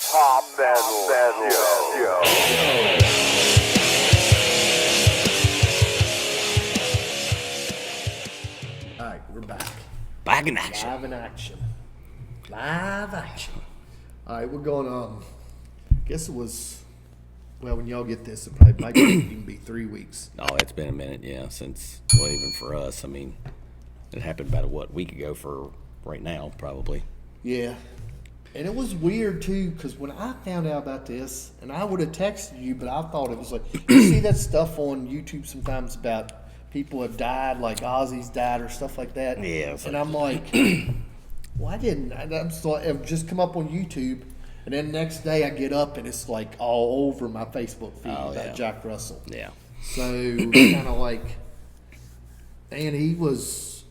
Pop metal. All right, we're back. Back in action. Live in action. Live action. All right, we're going guess it was, well, when y'all get this, it probably might even be 3 weeks. Oh, it's been a minute, yeah, since, well, even for us. I mean, it happened about week ago for right now, probably. Yeah. And it was weird, too, because when I found out about this, and I would have texted you, but I thought it was like, you see that stuff on YouTube sometimes about people have died, like Ozzy's died or stuff like that? Yeah. And I'm like, well, I didn't. It just come up on YouTube, and then the next day I get up, and it's like all over my Facebook feed about Jack Russell. Yeah. So kind of like, and he was,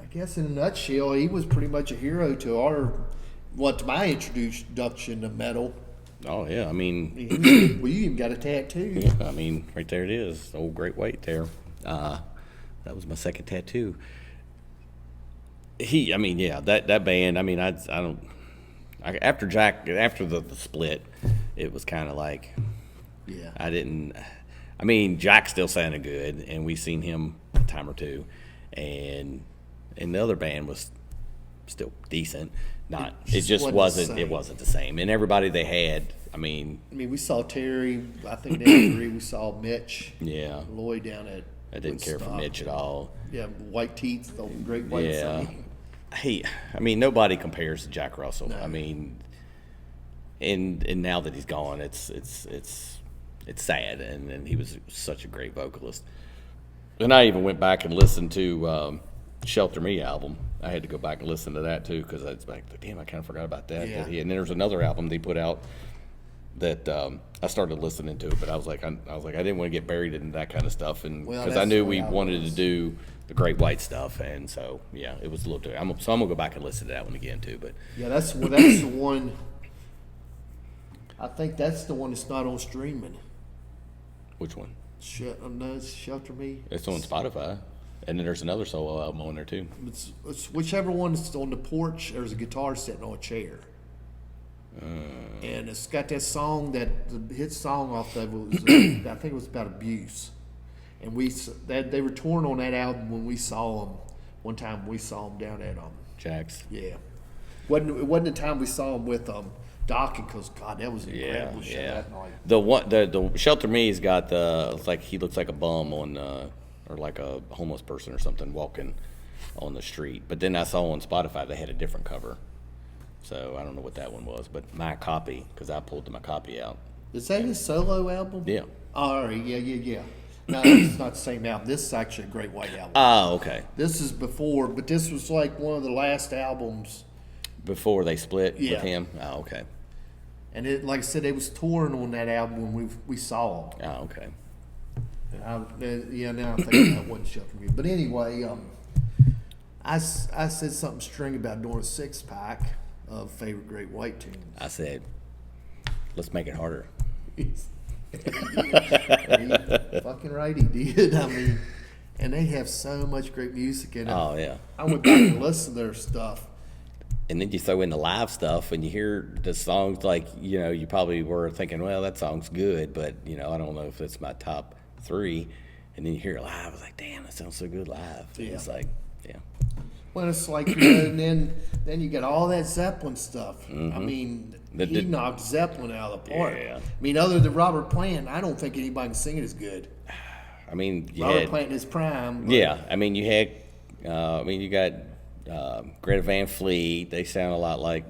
I guess in a nutshell, he was pretty much a hero to my introduction to metal. Oh, yeah, I mean, Well, you even got a tattoo. yeah, I mean, right there it is, old Great White there. That was my second tattoo. That band, I mean, after the split, it was kind of like, Yeah. Jack still sounded good, and we seen him a time or two, and the other band was still decent. It just wasn't the same. And everybody they had, we saw Terry. I think day 3 we saw Mitch. Yeah. Lloyd down at. I didn't care for Mitch at all. Yeah, White Teeth, the Great White. Yeah. Nobody compares to Jack Russell. No. And now that he's gone, it's sad. And he was such a great vocalist. And I even went back and listened to Shelter Me album. I had to go back and listen to that too because I was like, damn, I kind of forgot about that. Yeah. And then there was another album they put out that I started listening to, but I was like, I didn't want to get buried in that kind of stuff, and because I knew we wanted to do the Great White stuff, and so yeah, it was a little. I'm gonna go back and listen to that one again too. But yeah, that's the one. I think that's the one that's not on streaming. which one? Shelter Me. It's on Spotify, and then there's another solo album on there too. It's whichever one is on the porch. There's a guitar sitting on a chair. And it's got that song the hit song off of it was I think it was about abuse, and they were touring on that album when we saw them one time. We saw them down at Jack's. Yeah, it wasn't the time we saw them with Doc, because God, that was an incredible show that night. The Shelter Me's got he looks like a bum on or like a homeless person or something walking on the street. But then I saw on Spotify they had a different cover. So I don't know what that one was, but My Copy, because I pulled my copy out. Is that his solo album? Yeah. All right, yeah. No, it's not the same album. This is actually a Great White album. Oh, okay. This is before, but this was like one of the last albums. Before they split Yeah. with him? Oh, okay. And it, like I said, they was touring on that album when we saw them. Oh, okay. Now I'm thinking that wasn't Shelter Me. But anyway, I said something string about doing a 6-pack of favorite Great White tunes. I said, let's make it harder. Fucking right, he did. And they have so much great music in it. Oh, yeah. I went back and listened to their stuff. And then you throw in the live stuff, and you hear the songs you probably were thinking, well, that song's good, but, I don't know if it's my top 3. And then you hear it live, I was like, damn, that sounds so good live. Yeah. It's like, yeah. Well, it's like, and then you got all that Zeppelin stuff. Mm-hmm. He knocked Zeppelin out of the park. Yeah. Other than Robert Plant, I don't think anybody can sing it as good. Robert Plant in his prime. But Yeah, you got Greta Van Fleet. They sound a lot like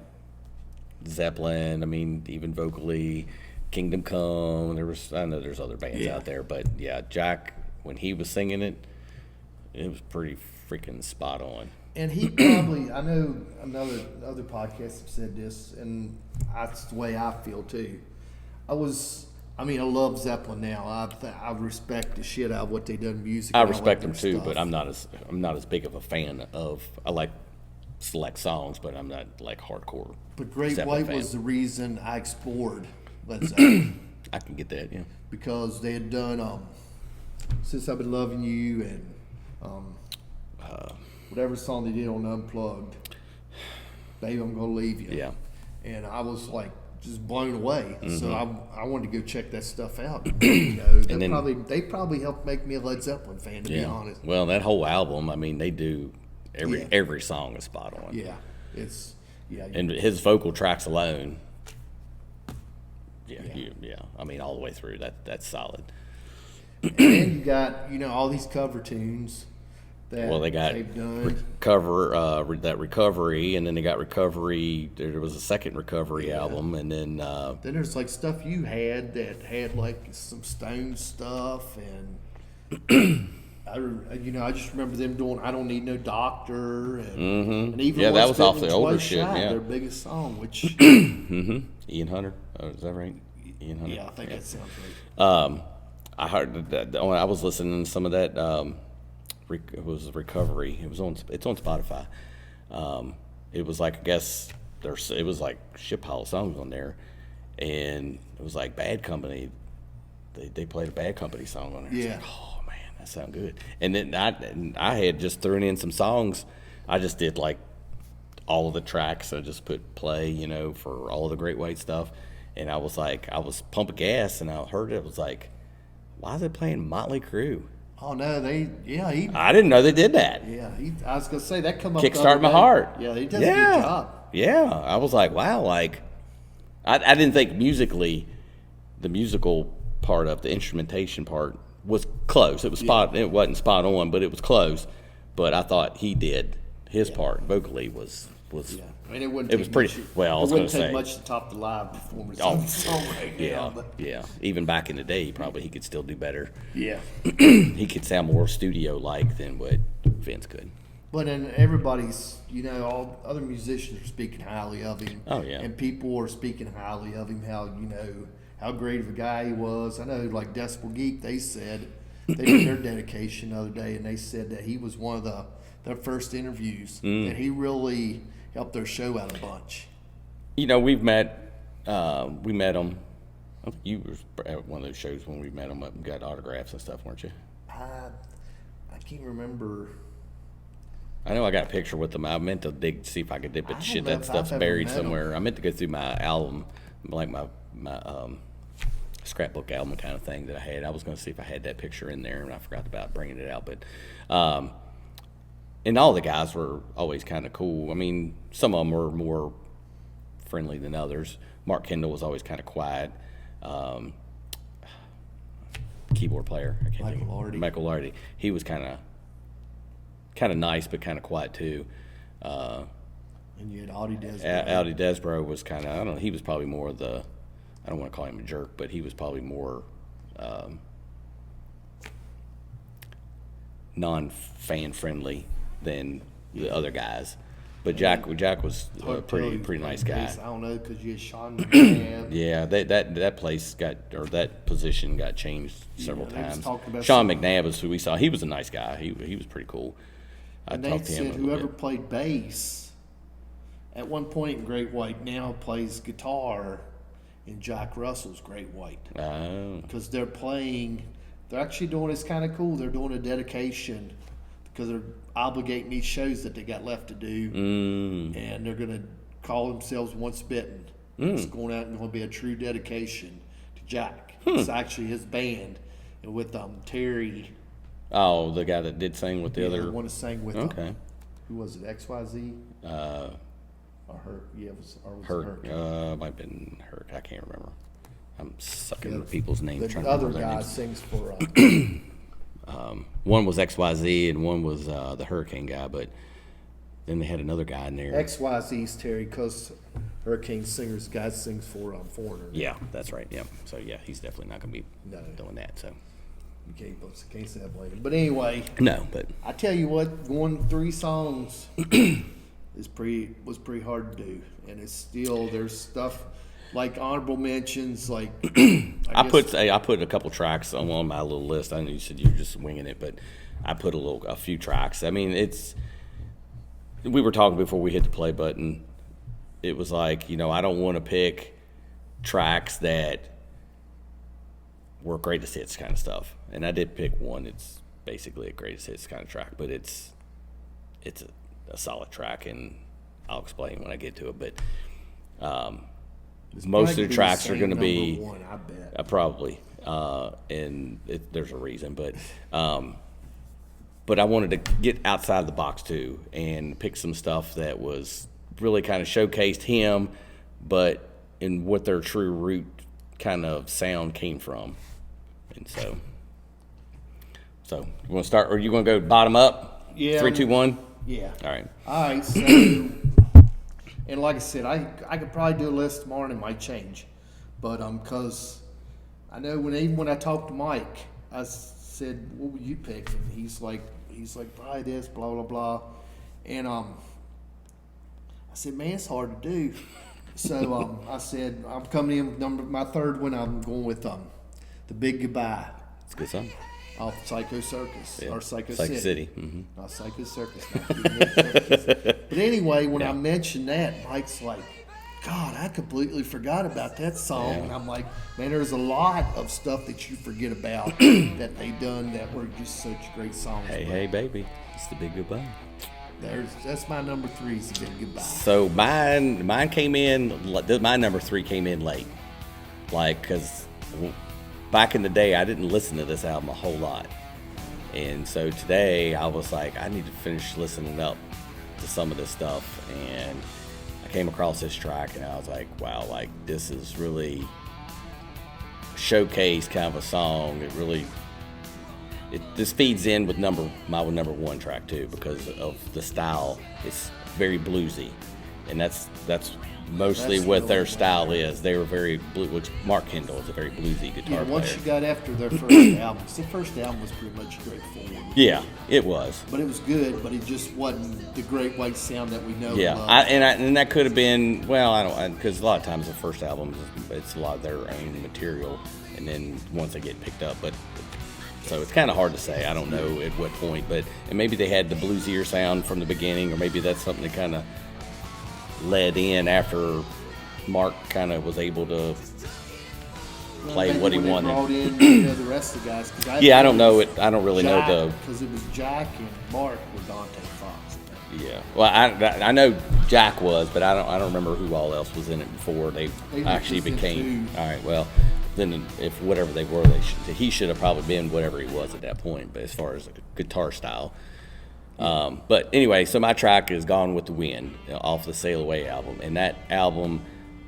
Zeppelin. Even vocally, Kingdom Come. I know there's other bands out there, but yeah, Jack, when he was singing it, it was pretty freaking spot on. And he probably, I know other podcasts have said this, and that's the way I feel too. I love Zeppelin now. I respect the shit out of what they done music. I respect them too, stuff. but I'm not as big of a fan of. I like select songs, but I'm not like hardcore. But Great Zeppelin White fan. was the reason I explored Led Zeppelin. I can get that, yeah. Because they had done Since I've Been Loving You and whatever song they did on Unplugged. Baby, I'm Gonna Leave You. Yeah. and I was like just blown away. So I wanted to go check that stuff out. They probably helped make me a Led Zeppelin fan, to be honest. Well, that whole album, I mean, they do every song is spot on. Yeah, it's and his vocal tracks alone. Yeah. I mean, all the way through that's solid. And then you got all these cover tunes. They got they've done. That Recovery, and then they got Recovery. There was a second Recovery album, and then there's like stuff you had that had like some Stone stuff, and I just remember them doing "I Don't Need No Doctor," and even that was off the older Twice shit. Shy, Yeah, their biggest song, which Ian Hunter. Oh, is that right? Ian Hunter. I think that sounds right. I heard that. I was listening to some of that. It was Recovery. It's on Spotify. It was like, I guess it was like shit pile of songs on there, and it was like Bad Company. They played a Bad Company song on there. Yeah. Like, oh man, that sounds good. And then I had just thrown in some songs. I just did like all of the tracks. I just put play, for all of the Great White stuff, and I was pumping gas, and I heard it. It was like, why are they playing Motley Crue? Oh no, I didn't know they did that. Yeah, I was gonna say that come up. Kickstart My Heart. Yeah, he does a good job. Yeah, I was like, wow, like I didn't think musically, the musical part of the instrumentation part was close. It was It wasn't spot on, but it was close. But I thought he did his part vocally was. Yeah. I mean, it was pretty much, well. I was it wouldn't going to take say much to top the live performance of the song right now. But Yeah. Even back in the day, he could still do better. yeah. He could sound more studio-like than what Vince could. But then everybody's, all other musicians are speaking highly of him. Oh, yeah. And people are speaking highly of him. How great of a guy he was. I know, like Decibel Geek, they said they did their dedication the other day, and they said that he was one of their first interviews, that he really helped their show out a bunch. We met him. You were at one of those shows when we met him up and got autographs and stuff, weren't you? I can't remember. I know I got a picture with him. I meant to see if I could dip it. Shit, that stuff's buried somewhere. I meant to go through my album, like my scrapbook album kind of thing that I had. I was going to see if I had that picture in there, and I forgot about bringing it out. But and all the guys were always kind of cool. I mean, some of them were more friendly than others. Mark Kendall was always kind of quiet. Keyboard player, Michael Lardy. He was kind of nice, but kind of quiet too. And you had Audie Desbro. Audie Desbro was kind of, I don't know, he was probably more of the, I don't want to call him a jerk, but he was probably more non-fan friendly than the other guys. But Jack was a pretty nice guy. I don't know, because you had Sean McNabb. Yeah, that place that position got changed several times. Sean McNabb is who we saw. He was a nice guy. He was pretty cool. And they said whoever played bass at one point in Great White now plays guitar in Jack Russell's Great White. Oh. Because they're actually doing, it's kind of cool, they're doing a dedication because they're obligating these shows that they got left to do. And they're going to call themselves Once Bitten. It's going out and going to be a true dedication to Jack. It's actually his band, and with Terry. Oh, the guy that did sing with the other. The one that sang with Okay. Who was it? XYZ? Or Hurt? Yeah, it was. Or was Hurt. It Hurt? Might have been Hurt. I can't remember. I'm sucking with people's names. The trying to other remember their guy names. sings for. One was XYZ and one was the Hurricane guy, but then they had another guy in there. XYZ's Terry Coast, Hurricane Singers guy sings for Foreigner. Yeah, that's right. Yeah. So yeah, he's definitely not going to be doing that. So you can't say that later. But anyway. No, but I tell you what, going 3 songs was pretty hard to do, and it's still there's stuff like honorable mentions like. I put a couple tracks on my little list. I know you said you were just winging it, but I put a few tracks. I mean, we were talking before we hit the play button. It was like, I don't want to pick tracks that were greatest hits kind of stuff. And I did pick one. It's basically a greatest hits kind of track, but it's a solid track, and I'll explain when I get to it. But Most of the Probably tracks are same going to number be one, I bet. probably, there's a reason, but I wanted to get outside the box too and pick some stuff that was really kind of showcased him, but in what their true root kind of sound came from, and so you want to start, or you want to go bottom up? Yeah. 3, 2, 1. Yeah. All right. All right. So, and like I said, I could probably do a list tomorrow and it might change, but because I know when I talked to Mike, I said, "What would you pick?" And he's like, "Probably this, blah blah blah," and I said, "Man, it's hard to do." So I said, "I'm coming in my third one. I'm going with The Big Goodbye." It's a good song. Off Psycho Circus or Psycho City. Mm-hmm. Not Psycho Circus. But anyway, when I mentioned that, Mike's like, "God, I completely forgot about that song." Yeah. And I'm like, "Man, there's a lot of stuff that you forget about that they done that were just such great songs." Hey, But hey, baby, it's The Big Goodbye. that's my number 3 is The Big Goodbye. So mine came in. My number 3 came in late, because back in the day I didn't listen to this album a whole lot, and so today I was like, I need to finish listening up to some of this stuff, and I came across this track and I was like, wow, like this is really showcase kind of a song. This feeds in with my number 1 track too, because of the style. It's very bluesy, and that's mostly That's what their really style is. They were very which Mark Kendall is a very bluesy guitar Yeah, once player. you got after their first album, 'cause the first album was pretty much straightforward. Yeah, it was. But it was good, but it just wasn't the Great White Sound that we know. Yeah, and love. and that could have been, well, I don't, because a lot of times the first album it's a lot of their own material, and then once they get picked up, so it's kind of hard to say. I don't know at what point, and maybe they had the bluesier sound from the beginning, or maybe that's something that kind of led in after Mark kind of was able to play Maybe what he when they wanted. Brought in, the rest of the guys. Yeah, I don't know it. I don't really know the. Because it was Jack and Mark were Dante Fox. Yeah, well, I know Jack was, but I don't remember who all else was in it before they actually was in became. two. All right, well, then if whatever they were, he should have probably been whatever he was at that point. But as far as guitar style, but anyway, so my track is "Gone with the Wind" off the Sail Away album, and that album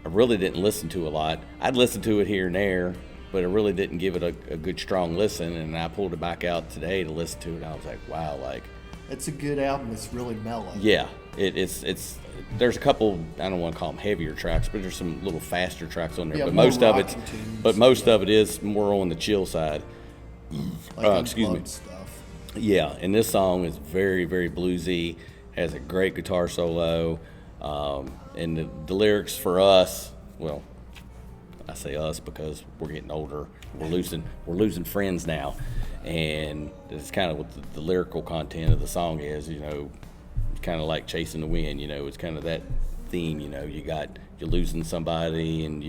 I really didn't listen to a lot. I'd listen to it here and there, but I really didn't give it a good strong listen. And I pulled it back out today to listen to it, and I was like, wow, like. It's a good album. It's really mellow. Yeah, it's there's a couple, I don't want to call them heavier tracks, but there's some little faster tracks on there. Yeah, but more most of it's rocking tunes. but most of it is more on the chill side. Like excuse me. unplugged stuff. Yeah, and this song is very, very bluesy, has a great guitar solo, and the lyrics for us, well, I say us because we're getting older, we're losing friends now, and it's kind of what the lyrical content of the song is, it's kind of like chasing the wind, it's kind of that theme, you're losing somebody, and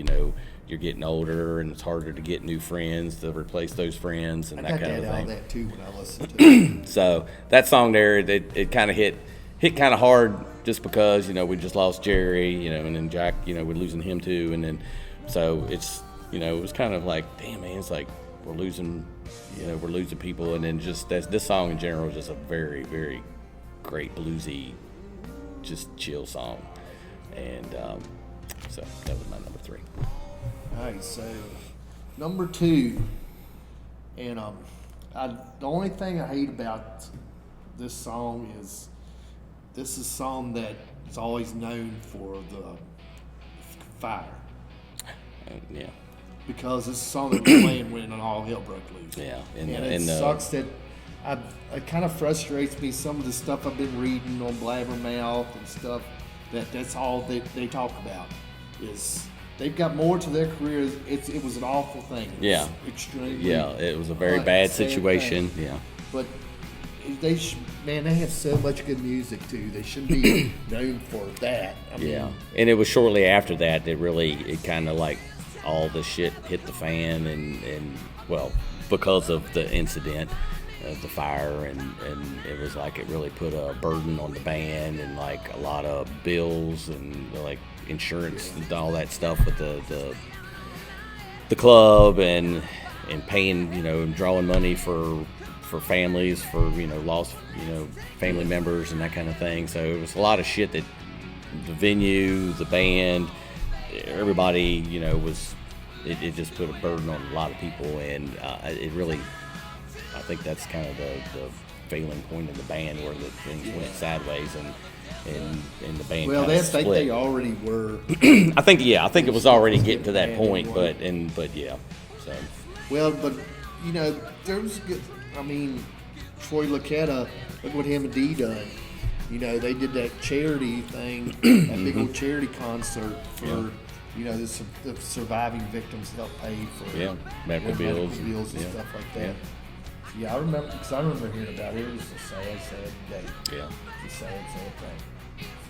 you're getting older, and it's harder to get new friends to replace those friends, and I that got kind that of out thing. of that too when I listened to it. So that song there, it kind of hit kind of hard just because we just lost Jerry, and then Jack, we're losing him too, and then so it's it was kind of like, damn man, it's like we're losing people, and then just this song in general is just a very, very great bluesy, just chill song, and so that was my number 3. All right, so number 2, and the only thing I hate about this song is this is a song that is always known for the fire, Yeah, because this song that was playing when all hell broke loose. yeah, And it sucks that it kind of frustrates me, some of the stuff I've been reading on Blabbermouth and stuff, that's all they talk about is they've got more to their career. It was an awful thing. It Yeah. was extremely. yeah, it was a very bad sad situation. thing. Yeah. But they have so much good music too. They should be known for that. I mean, Yeah, and it was shortly after that it kind of like all the shit hit the fan, and well, because of the incident of the fire, and it was like it really put a burden on the band, and like a lot of bills, and like insurance and all that stuff with the club and paying, and drawing money for families, for, lost, family members and that kind of thing. So it was a lot of shit that the venue, the band, everybody, it just put a burden on a lot of people, and it really, I think that's kind of the failing point in the band where the things went sideways and the band. Well, kinda I think split. they already were. I think it was already getting to that point, but yeah, so Well, but there was good. I mean, Troy Luccketta, look what him and Dee done. They did that charity thing, that big old charity concert for the surviving victims to help pay for medical bills and stuff like that. Yeah, I remember because I remember hearing about it. It was a sad day. Yeah, it's a sad thing.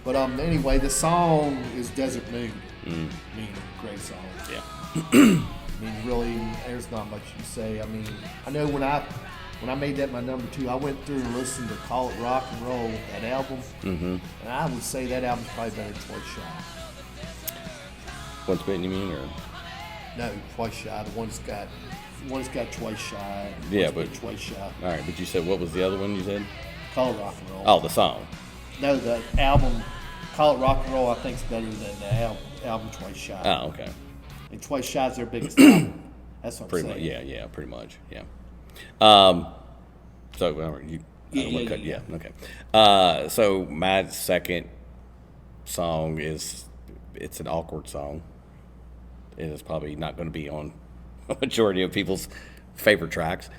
But anyway, the song is Desert Moon. I mean, great song. Yeah. I mean, really, there's not much to say. I mean, I know when I made that my number 2, I went through and listened to Call It Rock and Roll, that album, and I would say that album's probably better than Twice Shy. Once Bitten, you mean, or? No, Twice Shy. The one's got Twice Shy. Yeah, one's but got Twice Shy. All right, but you said what was the other one you said? Call It Rock and Roll. Oh, the song. No, the album, Call It Rock and Roll, I think is better than the album Twice Shy. Oh, okay. And Twice Shy is their biggest album. That's what I'm Pretty saying. much, yeah, pretty much, yeah. So you, Yeah. okay. So my second song it's an awkward song. It is probably not going to be on a majority of people's favorite tracks.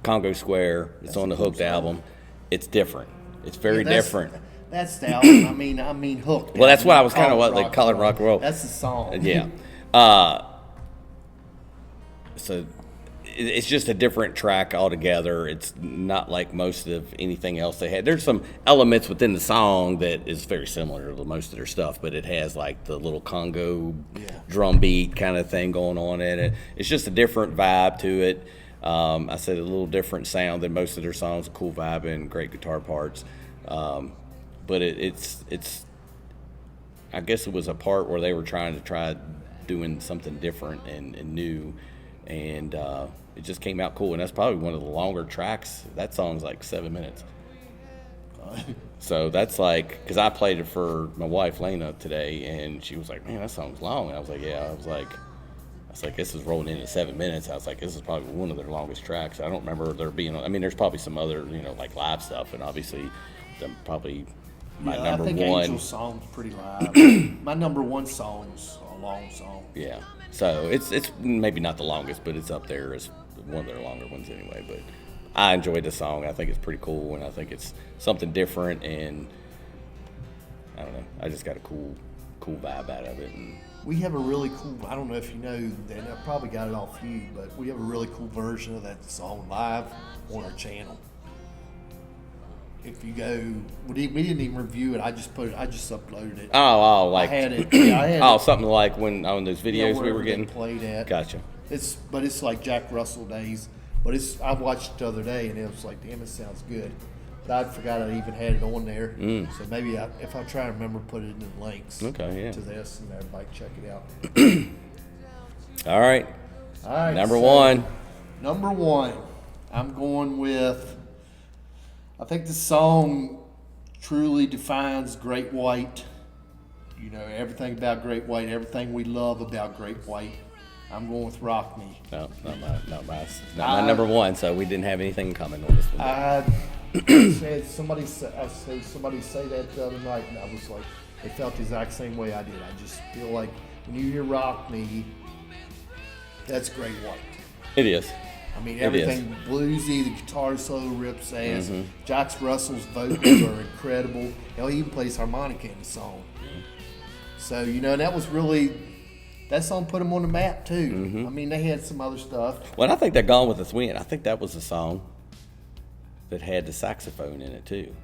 Congo Square. It's on the Hooked album. It's different. It's very different. That's the album. I mean, Hooked. Well, that's what I was Call kind of It what they call it, rock and roll. That's the song. Yeah. So it's just a different track altogether. It's not like most of anything else they had. There's some elements within the song that is very similar to most of their stuff, but it has like the little Congo drum beat kind of thing going on in it. It's just a different vibe to it. I said a little different sound than most of their songs. A cool vibe and great guitar parts. But it's I guess it was a part where they were trying doing something different and new, and it just came out cool. And that's probably one of the longer tracks. That song's like 7 minutes. So that's like, because I played it for my wife Lena today, and she was like, "Man, that song's long." And I was like, "Yeah." I was like, "This is rolling in at 7 minutes." I was like, "This is probably one of their longest tracks." I don't remember there being. I mean, there's probably some other, like live stuff, and obviously, probably my number I think one. Angel's song's pretty live. My number 1 song's a long song. Yeah. So it's maybe not the longest, but it's up there as one of their longer ones anyway. But I enjoyed the song. I think it's pretty cool, and I think it's something different, and I don't know. I just got a cool vibe out of it. And We have a really cool, I don't know if you know, and I probably got it off you, but we have a really cool version of that song live on our channel. If you go, we didn't even review it. I just uploaded it. oh, like I had it. Yeah, I had it. something like when on those videos we wherever were they getting. played at. Gotcha. It's like Jack Russell days. But I watched it the other day and it was like, damn, it sounds good. But I forgot I even had it on there. So maybe if I try to remember, put it in the links. Okay, yeah. To this and everybody check it out. All right. All right. Number so, one. Number 1, I'm going with. I think the song truly defines Great White. Everything about Great White, everything we love about Great White. I'm going with Rock Me. No, not my number one. So we didn't have anything in common on this one. I said somebody say that the other night, and I was like, they felt the exact same way I did. I just feel like when you hear Rock Me, that's Great White. It is. I mean, everything bluesy, the guitar solo rips ass. Jack Russell's vocals are incredible. Hell, he even plays harmonica in the song. So, that was really, that song put him on the map too. I mean, they had some other stuff. Well, I think they're Gone with the Wind. I think that was the song that had the saxophone in it too.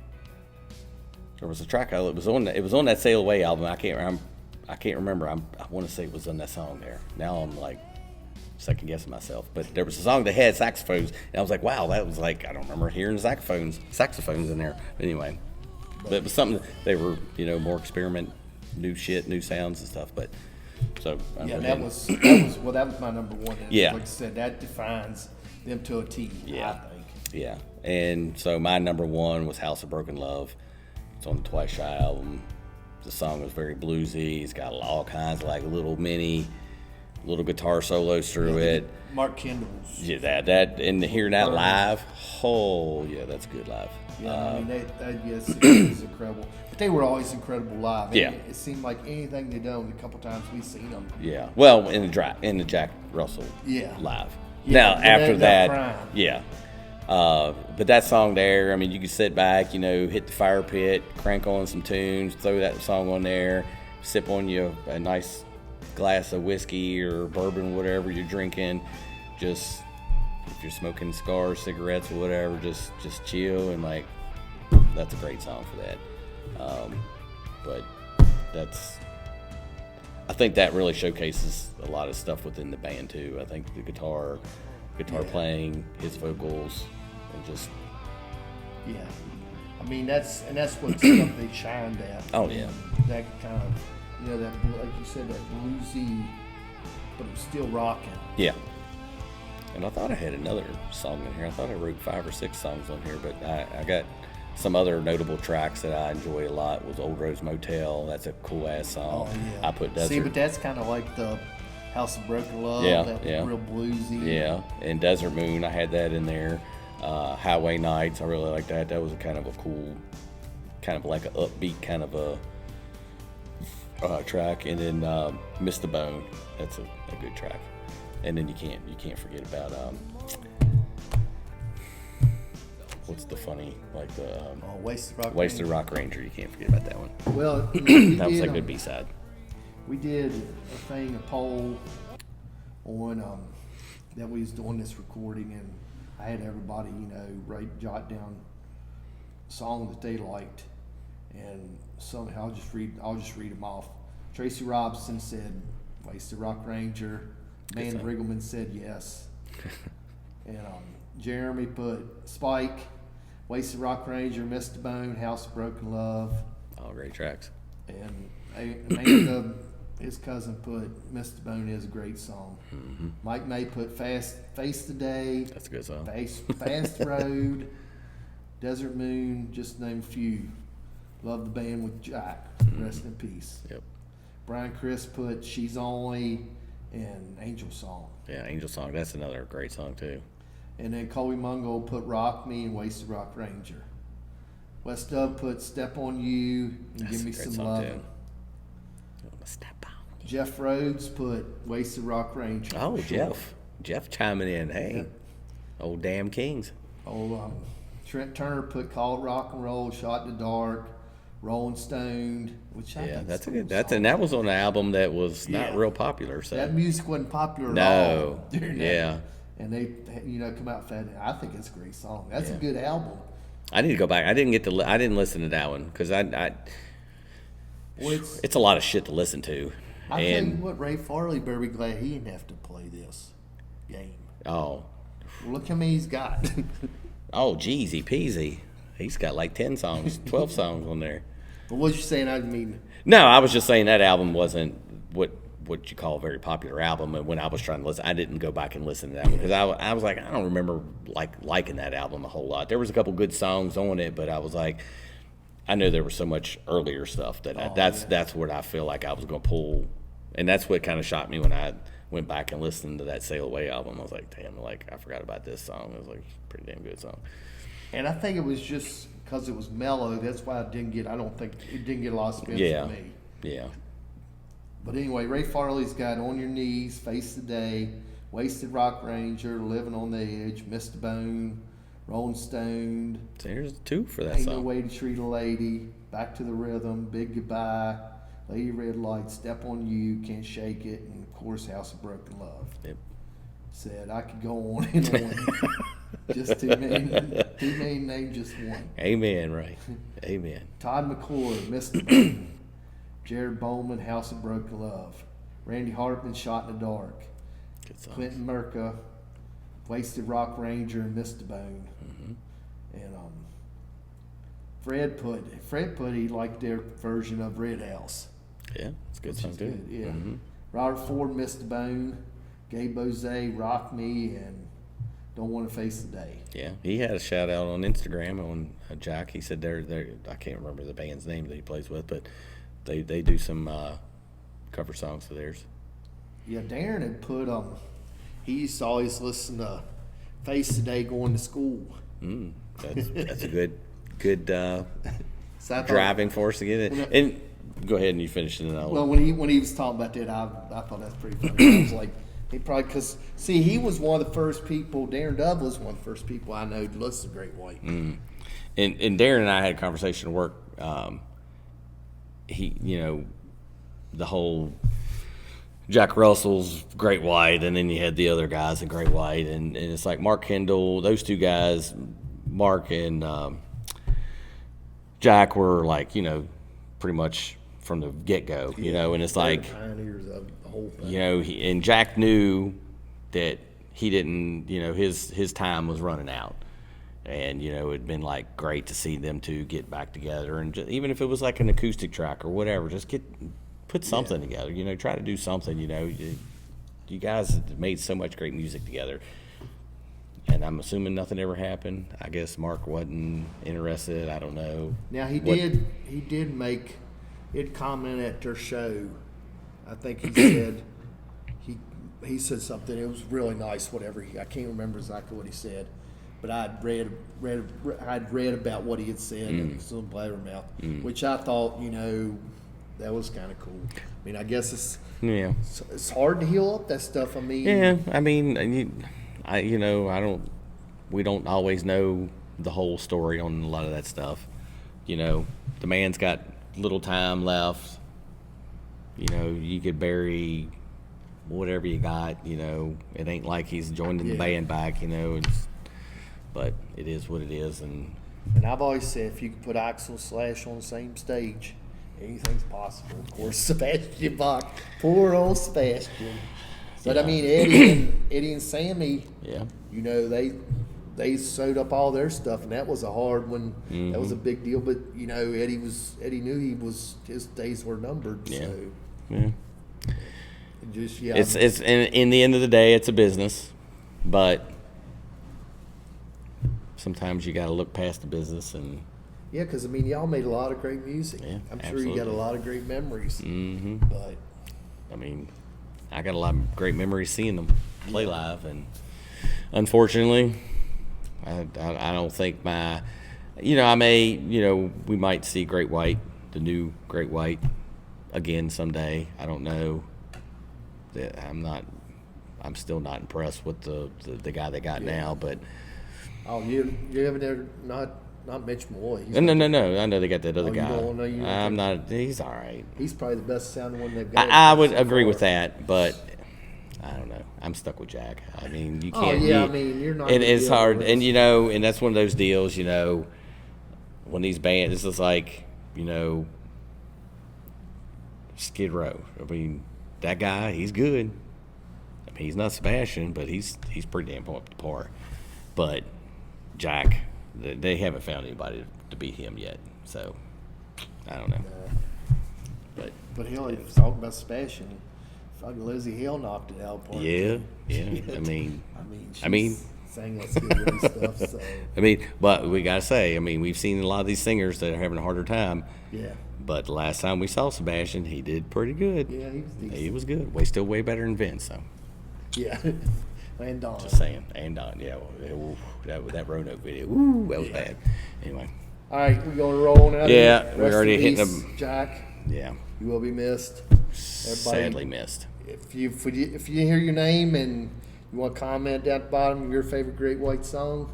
There was a track. It was on that Sail Away album. I can't remember. I want to say it was on that song there. Now I'm like second guessing myself, but there was a song that had saxophones, and I was like, wow, that was like, I don't remember hearing saxophones in there. But anyway, but it was something they were, more new shit, new sounds and stuff. But so Yeah, for that him- was my number one. And Yeah. like I said, that defines them to a T. Yeah. I think. Yeah, and so my number one was House of Broken Love. It's on the Twice Shy album. The song was very bluesy. It's got all kinds of like little guitar solos through it. Mark Kendall's. Yeah, that and hearing that live, oh yeah, that's good live. Yeah, I mean, yes, it was incredible. But they were always incredible live. Yeah. It seemed like anything they done, the couple times we seen them. Yeah, well, in the Jack Russell Yeah. live. Yeah, Now when after they got that, prime. yeah. But that song there, I mean, you can sit back, hit the fire pit, crank on some tunes, throw that song on there, sip on you a nice glass of whiskey or bourbon, whatever you're drinking. Just if you're smoking cigars, cigarettes, or whatever, just chill and like that's a great song for that. But I think that really showcases a lot of stuff within the band too. I think the guitar playing, his vocals, and just Yeah. I mean, that's what stuff they shined at. Oh, yeah. That kind of, that, like you said, that bluesy, but it was still rocking. yeah. And I thought I had another song in here. I thought I wrote 5 or 6 songs on here, but I got some other notable tracks that I enjoy a lot. Was Old Rose Motel. That's a cool ass song. Oh, yeah. I put Desert. See, but that's kind of like the House of Broken Love. Yeah, that yeah. real bluesy. Yeah, and Desert Moon, I had that in there. Highway Nights, I really like that. That was a kind of a cool, kind of like an upbeat kind of a track. And then Miss the Bone, that's a good track. And then you can't forget about what's the funny like the Wasted Rock. Wasted Ranger. Rock Ranger. You can't forget about that one. Well, we That was a did, good B-side. We did a poll on that we was doing this recording, and I had everybody, jot down a song that they liked, and somehow I'll just read them off. Tracy Robinson said "Wasted Rock Ranger." Man song. Riggleman said yes, and Jeremy put Spike, "Wasted Rock Ranger," "Missed the Bone," "House of Broken Love," All great tracks. and Amanda, his cousin, put "Missed the Bone" is a great song. Mm-hmm. Mike May put "Face the Day," That's a good song. Fast Road, "Desert Moon," just to name a few. Love the band with Jack. Rest in peace. Yep. Brian Chris put "She's Only" and "Angel Song." Yeah, Angel Song. That's another great song too. And then Colby Mungo put "Rock Me" and "Wasted Rock Ranger." Wes Dove put "Step on You" and That's "Give a Me great Some song, Lovin'." too. Step on. Jeff Rhodes put "Wasted Rock Ranger." Oh, for sure. Jeff chiming in. Hey, Yep. old damn Kings. Trent Turner put "Call It Rock and Roll," "Shot in the Dark," "Rolling Stoned," which I Yeah, think that's is a a good. cool That's song. and that was on an album that was not Yeah. real popular. So That music wasn't popular at No. all. during that. Yeah. And they, come out fat. I think it's a great song. That's Yeah. a good album. I need to go back. I didn't get to. I didn't listen to that one because I Well, it's a lot of shit to listen to. I tell you And what, Ray Farley better be glad he didn't have to play this game. oh, Well, look how many he's got. Jeezy peasy. He's got like 10 songs, 12 songs on there. But what you saying? I mean, No, I was just saying that album wasn't what you call a very popular album. And when I was trying to listen, I didn't go back and listen to that one because I was like, I don't remember liking that album a whole lot. There was a couple good songs on it, but I was like, I knew there was so much earlier stuff that that's what I feel like I was going to pull, and that's what kind of shocked me when I went back and listened to that Sail Away album. I was like, damn, I forgot about this song. It was like a pretty damn good song. and I think it was just because it was mellow. That's why I don't think it didn't get a lot of spins Yeah, for me. yeah. But anyway, Ray Farley's got "On Your Knees," "Face the Day," "Wasted Rock Ranger," "Living on the Edge," "Missed the Bone," "Rolling Stoned," So here's 2 for that "Ain't No song. Way to Treat a Lady," "Back to the Rhythm," "Big Goodbye," "Lady Red Light," "Step on You," "Can't Shake It," and of course "House of Broken Love." Yep. Said I could go on and on. Just too many names, just one. Amen, Ray. Amen. Todd McClure, "Mr. Bone." Jared Bowman, "House of Broken Love." Randy Hartman, "Shot in the Dark." Good song. Clinton Merca, "Wasted Rock Ranger," and "Missed the Bone." Mm-hmm. And Fred put he liked their version of Red House. Yeah, it's a good which song is too. good. Yeah. Mm-hmm. Robert Ford, Missed the Bone, Gabe Bose, Rock Me, and Don't Want to Face the Day. Yeah, he had a shout out on Instagram on Jack. He said they're I can't remember the band's name that he plays with, but they do some cover songs of theirs. Yeah, Darren had put he used to always listen to Face the Day going to school. That's a good So I thought- driving force to get it. Well, And go ahead and you finish it. And I'll, Well, when he was talking about that, I thought that's pretty funny. I was like, he probably because he was one of the first people. Darren Dove was one of the first people I know to listen to Great White. and Darren and I had a conversation at work. He, the whole Jack Russell's Great White, and then you had the other guys in Great White, and it's like Mark Kendall, those two guys, Mark and Jack were like, pretty much from the get-go, and it's like, Pioneers of the whole thing. and Jack knew that he didn't, his time was running out. And, it'd been like great to see them two get back together. And just, even if it was like an acoustic track or whatever, just put something together, try to do something, you guys have made so much great music together. And I'm assuming nothing ever happened. I guess Mark wasn't interested. I don't know. Now he did make it comment at their show. I think he said he said something. It was really nice. Whatever I can't remember exactly what he said, but I'd read about what he had said in some blabbermouth, which I thought that was kind of cool. I mean, I guess it's hard to heal up that stuff. I mean, yeah. I mean, we don't always know the whole story on a lot of that stuff. The man's got little time left. You could bury whatever you got. It ain't like he's joining the band back. But it is what it is. And I've always said if you could put Axl Slash on the same stage, anything's possible. Of course, Sebastian Bach, poor old Sebastian. But I mean, Eddie and Sammy, they sewed up all their stuff, and that was a hard one. Mm-hmm. That was a big deal. But Eddie knew his days were numbered. Yeah. So yeah. It's in the end of the day, it's a business, but sometimes you got to look past the business and. Yeah, because I mean, y'all made a lot of great music. Yeah, I'm sure absolutely. you got a lot of great memories. Mm-hmm. But I mean, I got a lot of great memories seeing them play live, and unfortunately, I don't think I may, we might see Great White, the new Great White, again someday. I don't know. I'm still not impressed with the guy they got now, but. Oh, you haven't ever not Mitch Malloy. No. I know they got that other guy. I'm not. He's all right. He's probably the best sounding one they've got. I would agree with that, but I don't know. I'm stuck with Jack. I mean, you can't. Oh yeah, I mean, you're not. It's hard, and and that's one of those deals. When these bands, this is like, Skid Row. I mean, that guy, he's good. I mean, he's not Sebastian, but he's pretty damn up to par. But Jack, they haven't found anybody to beat him yet. So I don't know. But he only was talking about Sebastian. Fucking Lizzie Hill knocked it out. Yeah. I mean, she's sang that Skid Row stuff. So. I mean, but we gotta say, we've seen a lot of these singers that are having a harder time. Yeah. But the last time we saw Sebastian, he did pretty good. Yeah, he was decent. He was good. Still way better than Vince. So. Yeah. And Don. Just saying. And Don. Yeah. That Roanoke video. Ooh, that was bad. Anyway. All right, we're going to roll now. Yeah, we're Rest already in hitting peace, them. Jack, Yeah. you will be missed. Sadly missed. If you hear your name and you want to comment down at the bottom your favorite Great White song,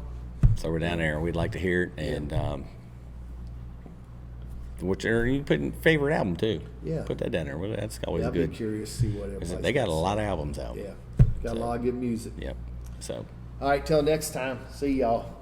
So we're down there. We'd like to hear it. And whichever you put in favorite album too. Yeah. Put that down there. Well, that's always I'd good. be curious to see what everybody. They got a lot of albums out. Yeah, got a lot of good music. Yep. So. All right, till next time. See y'all.